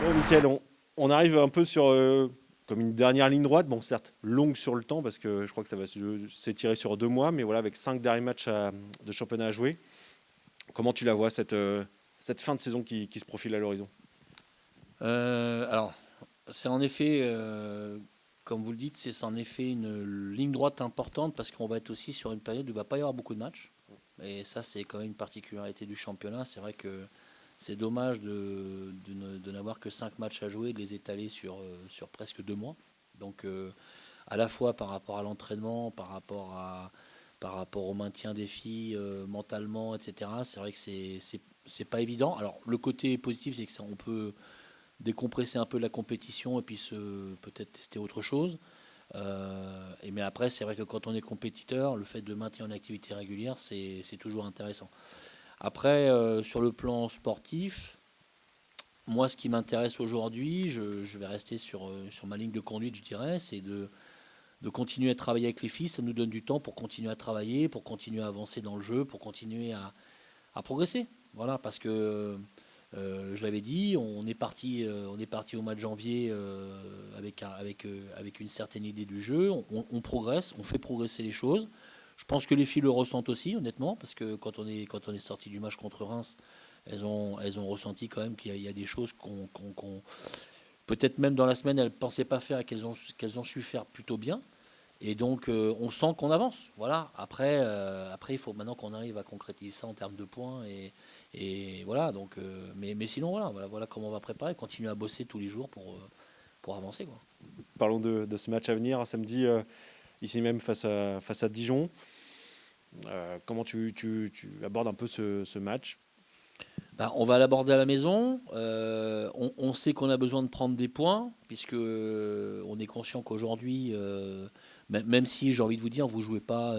Bon, Mickaël, on arrive un peu sur comme une dernière ligne droite. Bon, certes, longue sur le temps parce que je crois que ça va s'étirer sur 2 mois, mais voilà, avec 5 derniers matchs de championnat à jouer. Comment tu la vois, cette fin de saison qui se profile à l'horizon? Alors, c'est en effet, comme vous le dites, c'est en effet une ligne droite importante parce qu'on va être aussi sur une période où il ne va pas y avoir beaucoup de matchs. Et ça, c'est quand même une particularité du championnat. C'est vrai que c'est dommage de n'avoir que 5 matchs à jouer, de les étaler sur presque 2 mois. Donc, à la fois par rapport à l'entraînement, par rapport au maintien des filles, mentalement, etc. C'est vrai que c'est pas évident. Alors, le côté positif, c'est que ça, on peut décompresser un peu la compétition et puis peut-être tester autre chose. Mais après, c'est vrai que quand on est compétiteur, le fait de maintenir une activité régulière, c'est toujours intéressant. Après, sur le plan sportif, moi, ce qui m'intéresse aujourd'hui, je vais rester sur ma ligne de conduite, je dirais, c'est de continuer à travailler avec les filles. Ça nous donne du temps pour continuer à travailler, pour continuer à avancer dans le jeu, pour continuer à progresser. Voilà, parce que je l'avais dit, on est parti au mois de janvier avec une certaine idée du jeu. On progresse, on fait progresser les choses. Je pense que les filles le ressentent aussi, honnêtement, parce que quand on est sorti du match contre Reims, elles ont ressenti quand même qu'il y a des choses peut-être même dans la semaine, elles ne pensaient pas faire et qu'elles ont su faire plutôt bien. Et donc, on sent qu'on avance. Voilà. Après, il faut maintenant qu'on arrive à concrétiser ça en termes de points. Et voilà. Donc, mais sinon, voilà comment on va préparer. Continuer à bosser tous les jours pour avancer, quoi. Parlons de ce match à venir, samedi, ici même face à Dijon. Comment tu abordes un peu ce match? Bah, on va l'aborder à la maison. On sait qu'on a besoin de prendre des points, puisque on est conscient qu'aujourd'hui, même si j'ai envie de vous dire, vous jouez pas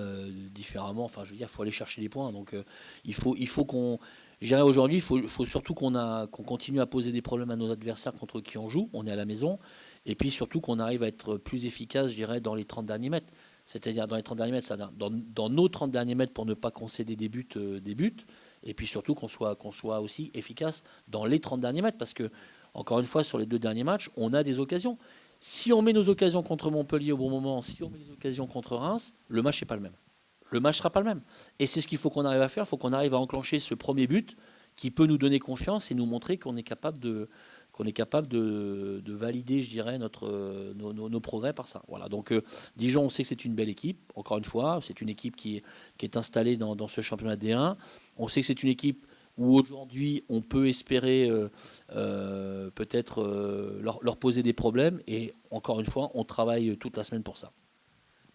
différemment. Enfin, je veux dire, il faut aller chercher les points. Donc, il faut qu'on. Je dirais aujourd'hui, il faut surtout qu'on continue à poser des problèmes à nos adversaires contre qui on joue. On est à la maison. Et puis surtout qu'on arrive à être plus efficace, je dirais, dans les 30 derniers mètres. C'est-à-dire dans les 30 derniers mètres, dans nos 30 derniers mètres pour ne pas concéder des buts. Et puis surtout qu'on soit aussi efficace dans les 30 derniers mètres. Parce que, encore une fois, sur les 2 derniers matchs, on a des occasions. Si on met nos occasions contre Montpellier au bon moment, si on met les occasions contre Reims, le match n'est pas le même. Le match ne sera pas le même. Et c'est ce qu'il faut qu'on arrive à faire. Il faut qu'on arrive à enclencher ce premier but qui peut nous donner confiance et nous montrer qu'on est capable de valider, je dirais, nos progrès par ça. Voilà. Donc, Dijon, on sait que c'est une belle équipe. Encore une fois, c'est une équipe qui est installée dans ce championnat D1. On sait que c'est une équipe où aujourd'hui on peut espérer peut-être leur poser des problèmes. Et encore une fois, on travaille toute la semaine pour ça.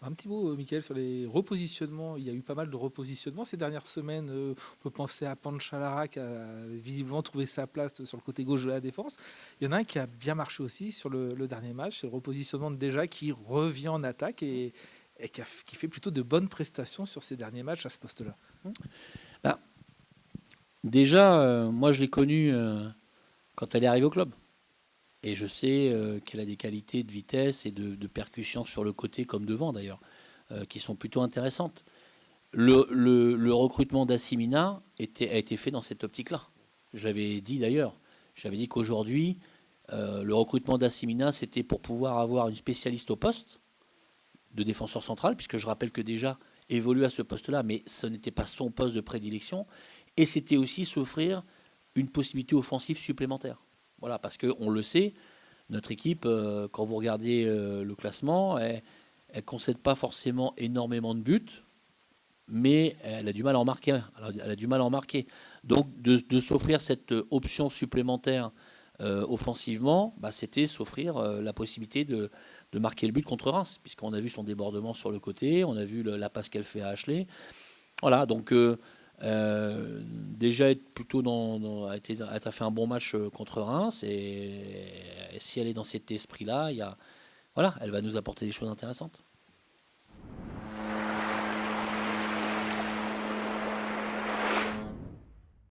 Un petit mot, Michael, sur les repositionnements. Il y a eu pas mal de repositionnements ces dernières semaines. On peut penser à Panchalara qui a visiblement trouvé sa place sur le côté gauche de la défense. Il y en a un qui a bien marché aussi sur le dernier match, c'est le repositionnement de Deja qui revient en attaque et qui fait plutôt de bonnes prestations sur ces derniers matchs à ce poste-là. Ben, déjà, moi je l'ai connue quand elle est arrivée au club. Et je sais qu'elle a des qualités de vitesse et de percussion sur le côté comme devant d'ailleurs, qui sont plutôt intéressantes. Le recrutement d'Assimina a été fait dans cette optique-là. Je l'avais dit d'ailleurs. J'avais dit qu'aujourd'hui, le recrutement d'Assimina, c'était pour pouvoir avoir une spécialiste au poste de défenseur central, puisque je rappelle que déjà évolue à ce poste-là, mais ce n'était pas son poste de prédilection. Et c'était aussi s'offrir une possibilité offensive supplémentaire. Voilà, parce qu'on le sait, notre équipe, quand vous regardez le classement, elle ne concède pas forcément énormément de buts, mais elle a du mal à en marquer. Elle a du mal à en marquer. Donc de s'offrir cette option supplémentaire offensivement, bah, c'était s'offrir la possibilité de marquer le but contre Reims, puisqu'on a vu son débordement sur le côté, on a vu la passe qu'elle fait à Ashley. Voilà, donc déjà être plutôt elle a fait un bon match contre Reims et si elle est dans cet esprit-là, voilà, elle va nous apporter des choses intéressantes.